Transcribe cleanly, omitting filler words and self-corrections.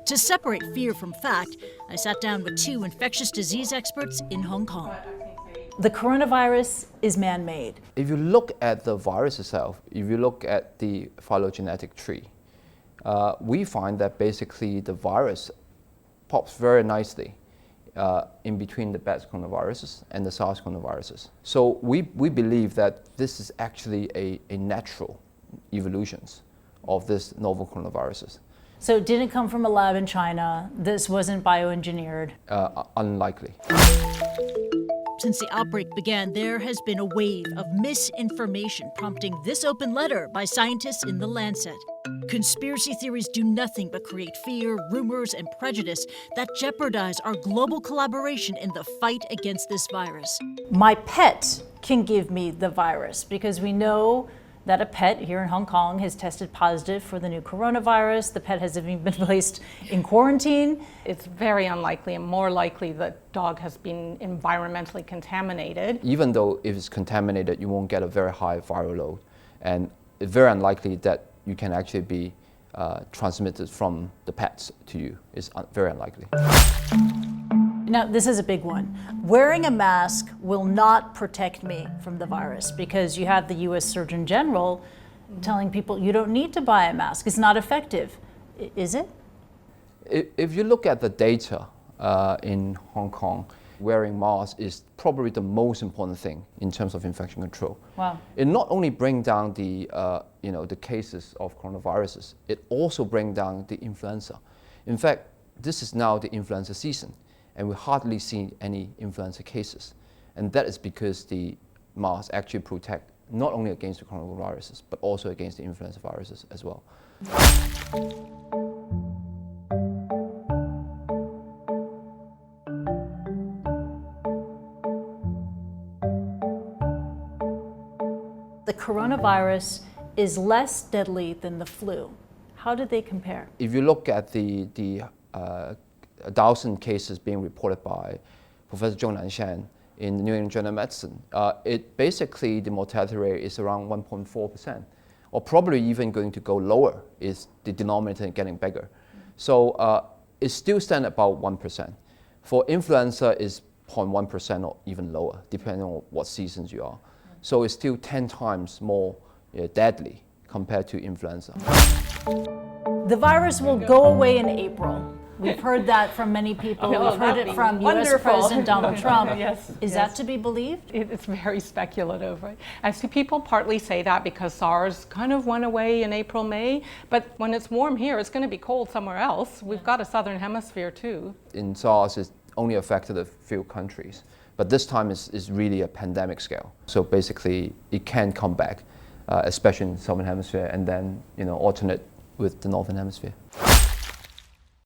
To separate fear from fact, I sat down with two infectious disease experts in Hong Kong. The coronavirus is man-made. If you look at the virus itself, if you look at the phylogenetic tree, we find that basically the virus pops very nicely in between the Bats coronaviruses and the SARS coronaviruses. So we believe that this is actually a natural evolution of this novel coronaviruses. So it didn't come from a lab in China. This wasn't bioengineered. Unlikely. Since the outbreak began, there has been a wave of misinformation prompting this open letter by scientists in The Lancet. Conspiracy theories do nothing but create fear, rumors, and prejudice that jeopardize our global collaboration in the fight against this virus. My pet can give me the virus because we know that a pet here in Hong Kong has tested positive for the new coronavirus. The pet has even been placed in quarantine. It's very unlikely and more likely the dog has been environmentally contaminated. Even though if it's contaminated, you won't get a very high viral load. And it's very unlikely that you can actually be transmitted from the pets to you. It's very unlikely. Now, this is a big one. Wearing a mask will not protect me from the virus because you have the US Surgeon General telling people you don't need to buy a mask. It's not effective. Is it? If you look at the data in Hong Kong, wearing masks is probably the most important thing in terms of infection control. Wow. It not only brings down the cases of coronaviruses, it also brings down the influenza. In fact, this is now the influenza season, and we hardly see any influenza cases. And that is because the masks actually protect not only against the coronaviruses, but also against the influenza viruses as well. The coronavirus is less deadly than the flu. How did they compare? If you look at the 1,000 cases being reported by Professor Zhong Nanshan in the New England Journal of Medicine, basically the mortality rate is around 1.4%, or probably even going to go lower is the denominator getting bigger. So it still stands about 1%. For influenza, it's 0.1% or even lower, depending on what seasons you are. So it's still 10 times more deadly compared to influenza. The virus will go away in April. We've heard that from many people. We've heard it from US President Donald Trump. Yes, Is that to be believed? It's very speculative, right? I see people partly say that because SARS kind of went away in April, May, but when it's warm here, it's going to be cold somewhere else. We've got a southern hemisphere too. In SARS, it only affected a few countries, but this time is really a pandemic scale. So basically, it can come back, especially in the southern hemisphere, and then alternate with the northern hemisphere.